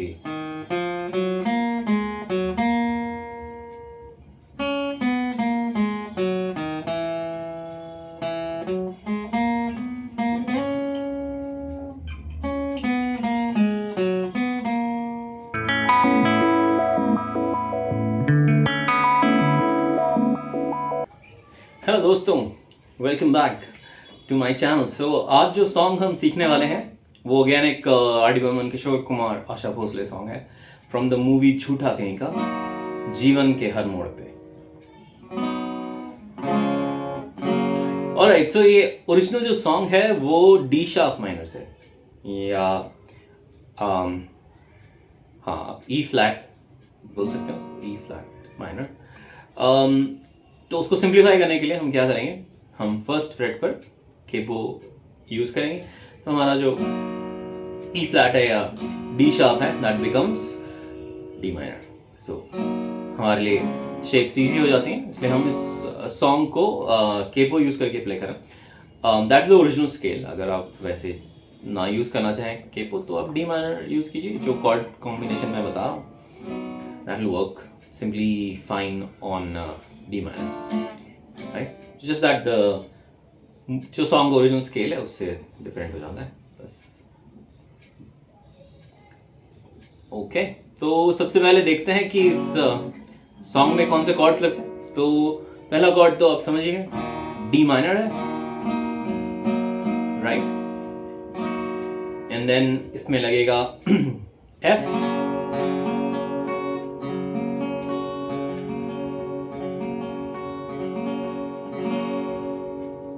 Hello दोस्तों, welcome back to my channel. So आज जो सॉन्ग हम सीखने वाले हैं वो अगेन एक R D Burman, Kishore Kumar, Asha Bhosle song है फ्रॉम द मूवी झूठा कहीं का, जीवन के हर मोड़ पे। ऑलराइट, सो ये ओरिजिनल जो सॉन्ग है वो डी शार्प माइनर से, या हाँ ई फ्लैट बोल सकते हैं, ई फ्लैट माइनर। तो उसको सिंप्लीफाई करने के लिए हम क्या करेंगे, हम फर्स्ट फ्रेट पर केपो यूज करेंगे। तो हमारा जो ई फ्लैट है या डी शार्प है, दैट बिकम्स डी माइनर। सो हमारे लिए शेप्स इजी हो जाती हैं, इसलिए हम इस सॉन्ग को केपो यूज करके प्ले करें। That's the original scale. अगर आप वैसे ना यूज करना चाहें केपो तो आप डी माइनर यूज कीजिए, जो कॉर्ड कॉम्बिनेशन मैं बता रहा हूँ, that will work simply fine on D minor, right? Just that जो सॉन्ग ओरिजिनल स्केल है उससे डिफरेंट हो जाता है बस। ओके, तो सबसे पहले देखते हैं कि इस सॉन्ग में कौन से कॉर्ड लगते हैं। तो पहला कॉर्ड तो आप समझिए डी माइनर है, राइट? एंड देन इसमें लगेगा F,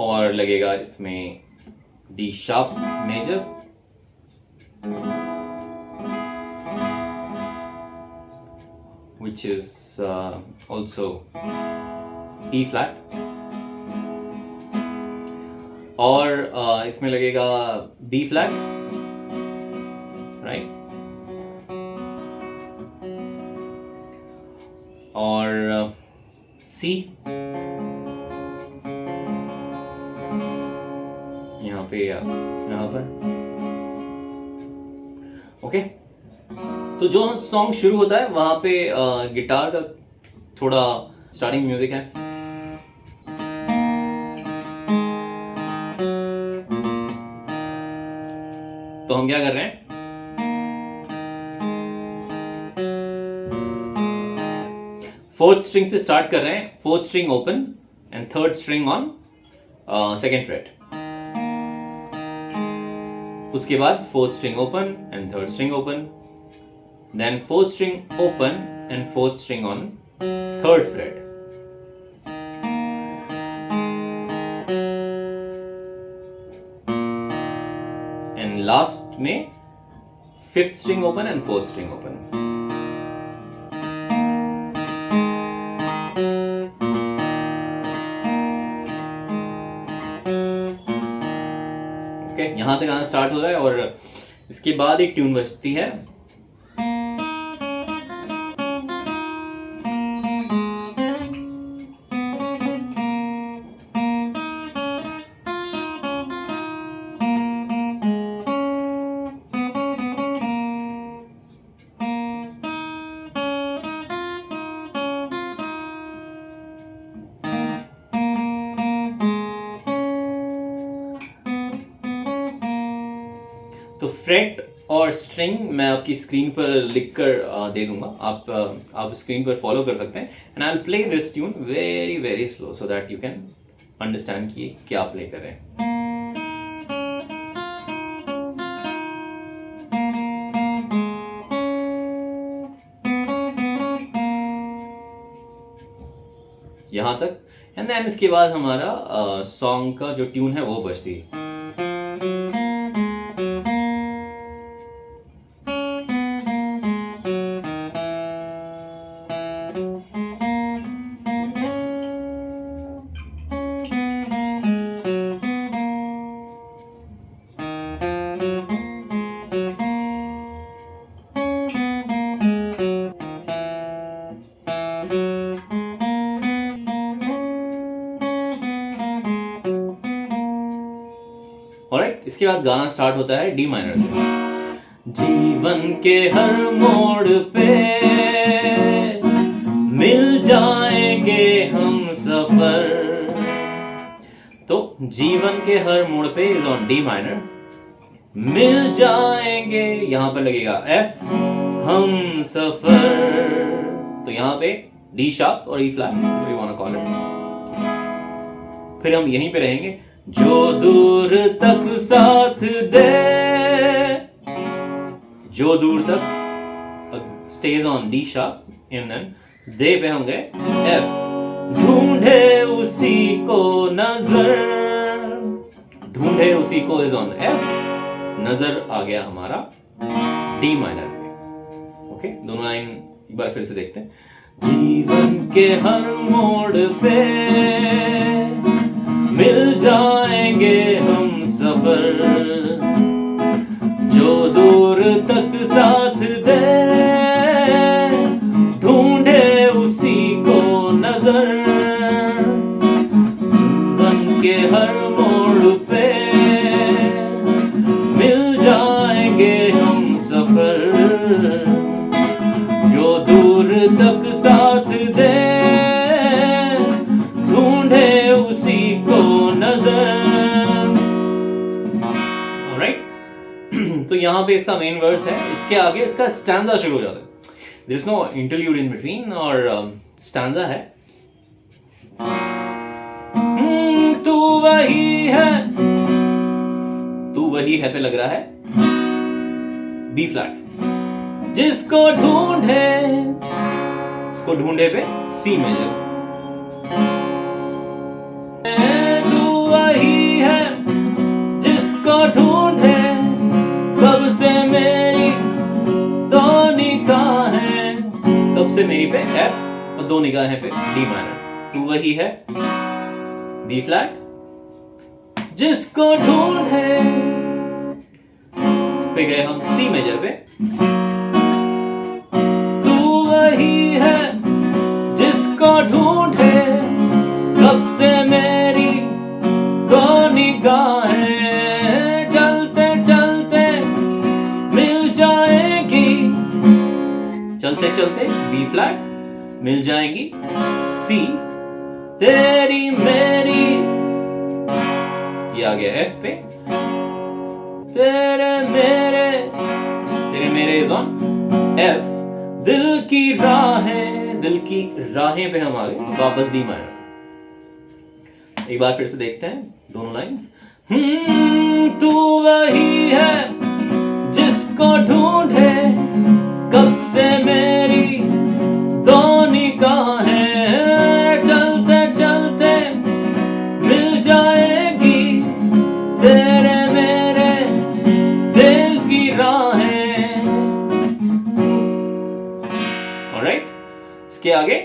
और लगेगा इसमें D sharp major, which is also E flat, और इसमें लगेगा B flat, राइट? और C यहाँ पे या यहाँ पर। ओके, तो जो सॉन्ग शुरू होता है वहां पे गिटार का थोड़ा स्टार्टिंग म्यूजिक है। तो हम क्या कर रहे हैं, फोर्थ स्ट्रिंग से स्टार्ट कर रहे हैं, fourth string open and third string on second fret. उसके बाद fourth string open and third string open, then fourth string open and fourth string on third fret, and last में fifth string open and fourth string open. यहां से गाना start हो रहा है और इसके बाद एक ट्यून बजती है। तो फ्रेट और स्ट्रिंग मैं आपकी स्क्रीन पर लिखकर दे दूंगा, आप स्क्रीन पर फॉलो कर सकते हैं। And I will play this tune very very slow so that you can understand कि क्या प्ले कर रहे हैं। यहां तक, एंड देन इसके बाद हमारा सॉन्ग का जो ट्यून है वो बजती है। ऑलराइट, इसके बाद गाना स्टार्ट होता है डी माइनर से। जीवन के हर मोड़ पे मिल जाएंगे हम सफर। तो जीवन के हर मोड़ पे इज ऑन डी माइनर, मिल जाएंगे यहां पर लगेगा एफ, हम सफर। तो यहां पे डी शार्प और E flat we want to call it. फिर हम यहीं पे रहेंगे, जो दूर तक साथ दे, जो दूर तक stage on D sharp and then दे पे हम गए एफ, ढूंढे उसी को नजर, ढूंढे उसी को इज ऑन एफ, नजर आ गया हमारा डी माइनर पे। ओके, दोनों लाइन एक बार फिर से देखते हैं। जीवन के हर मोड़ पे मिल जाएंगे हम सफर, जो दूर तक साथ दे, ढूंढे उसी को नजर, जीवन के हर मोड़ पे मिल जाएंगे हम सफर, जो दूर तक साथ दे, ढूंढे उसी को नजर। ऑलराइट, तो यहां पे इसका मेन वर्स है, इसके आगे इसका स्टैंजा शुरू हो जाता है। There is no interlude in between, और स्टैंजा है, तू वही है, तू वही है पे लग रहा है बी फ्लैट, जिसको ढूंढे, इसको ढूंढे पे सी मेजर, तू वही है जिसको ढूंढे, कब से मेरी दो निगाहें, कब से मेरी पे एफ और दो निगाहें पे डी माइनर, तू वही है बी फ्लैट, जिसको ढूंढे, इस पे गए हम सी मेजर पे, तू वही है जिसको ढूंढे, कब से मेरी दो निगाहें, चलते चलते मिल जाएगी, चलते चलते बी फ्लैट मिल जाएंगी सी, तेरी मेरी, ये आ गया एफ पे, तेरे मेरे इज ऑन एफ, दिल की राहें, दिल की राहें पे हम आ गए वापस डी माइनर। एक बार फिर से देखते हैं दोनों लाइंस। तू वही है जिसको ढूंढे, कब से मेरी दो निगाहें, चलते चलते मिल जाएगी, तेरे मेरे दिल की राहें। ऑलराइट, इसके आगे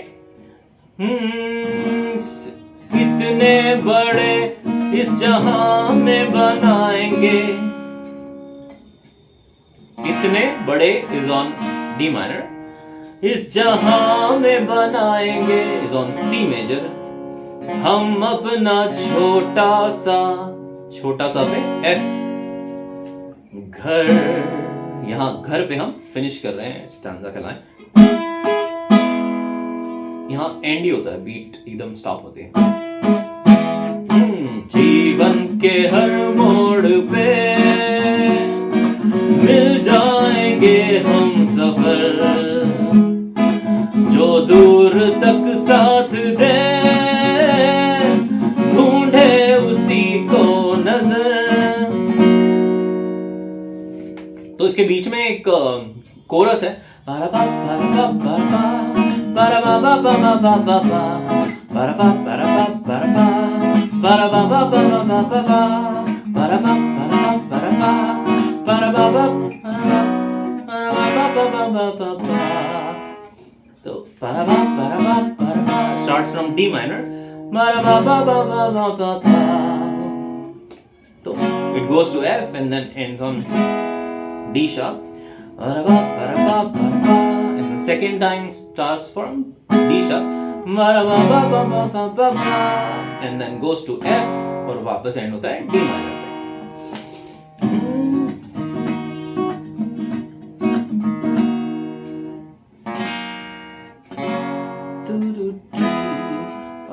कितने बड़े इस जहां में बनाएंगे, कितने बड़े इज ऑन डी माइनर, इस जहां में बनाएंगे इज ऑन सी मेजर, हम अपना छोटा सा पे एफ, घर, यहां घर पे हम फिनिश कर रहे हैं स्टैंजा का लाइन, यहां एंड ही होता है, बीट एकदम स्टॉप होती है। जीवन के हर मोड़ पे मिल जाएंगे हम सफर, जो दूर तक साथ दे, ढूंढे उसी को नजर। तो इसके बीच में एक कोरस है, तो starts from D minor, so it goes to F and then ends on D sharp, and the second time starts from D sharp, and then goes to F और वापस एंड होता है D minor पे।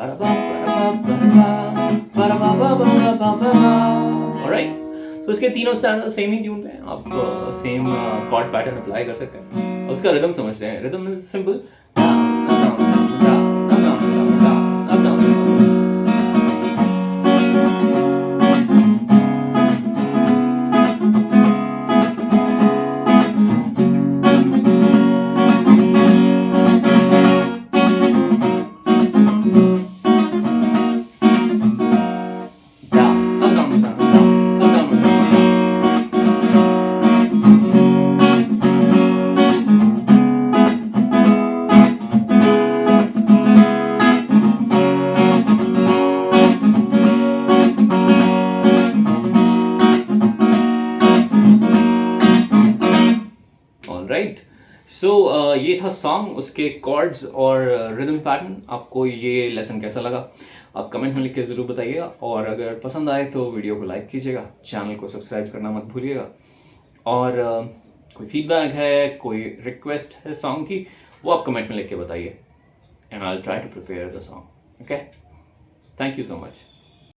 Alright, तो इसके तीनों stanza same ही tune पे हैं, आप सेम कॉर्ड पैटर्न अप्लाई कर सकते हैं। उसका रिदम समझते हैं, रिदम इज सिंपल, राइट। सो ये था सॉन्ग, उसके कॉर्ड्स और रिदम पैटर्न। आपको ये लेसन कैसा लगा आप कमेंट में लिख के ज़रूर बताइएगा, और अगर पसंद आए तो वीडियो को लाइक कीजिएगा, चैनल को सब्सक्राइब करना मत भूलिएगा, और कोई फीडबैक है, कोई रिक्वेस्ट है सॉन्ग की, वो आप कमेंट में लिख के बताइए, and I will try to prepare the song. Okay, thank you so much.